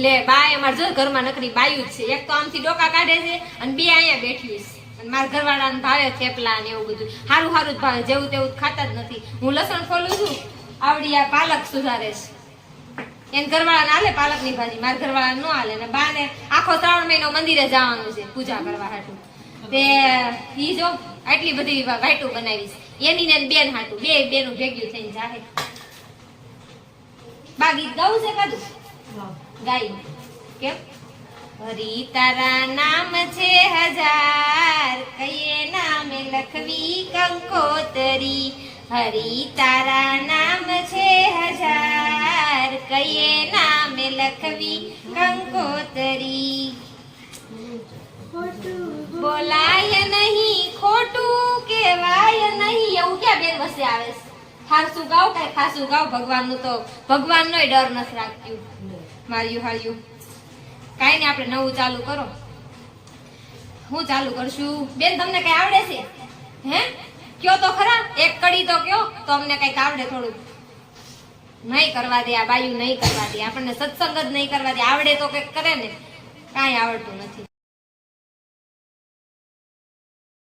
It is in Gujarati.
લે બાય અમાર જો ઘરમાં નકરી બાયું જ છે. એક તો આમથી ડોકા કાઢે છે અને બે અહીંયા બેઠી છે. અને મારા ઘરવાળાને ભાવે થેપલા ને એવું બધું સારું સારું જ ભાવે, જેવું તેવું ખાતા જ નથી. હું લસણ ફોલું છું, આવડી આ પાલક સુધારે છે. એને ઘરવાળાને હાલે પાલકની ભાજી, મારા ઘરવાળાને ન હાલે. ને બાને આખો 3 મહિનો મંદિરે જવાનું છે પૂજા કરવા હાટું. તે ઈ જો આટલી બધી વાઈટું બનાવીશ એની ને બેન હાટું, બે બેનું ભેગ્યું થઈને જાહે. બા ગીત ગાવું છે કાદું ગાઈ કેમ? હરી તારા નામ છે 1000, કયે નામે લખવી કંકોતરી. હરી તારા નામ છે 1000, કયે નામે લખવી કંકોતરી. બોલાય નહીં ખોટું કેવાય નહીં, એવું ક્યાં બેન વસે આવે છે? ખાસું ગાવ કઈ ખાસું ગાવ, ભગવાનનું તો ભગવાનનોય ડર નથી રાખ્યું. માર્યું હાર્યું કાઈ ને આપણે નવું ચાલુ કરો. હું ચાલુ કરશું બેન? તમને કઈ આવડે છે? હે કયો તો ખરા, એક કડી તો કયો તો અમને કઈક આવડે થોડું. નહીં કરવા દે આ બાયું, નહીં કરવા દે આપણને, સત્સંગ જ નહીં કરવા દે. આવડે તો કઈક કરે ને, કાંઈ આવડતું નથી.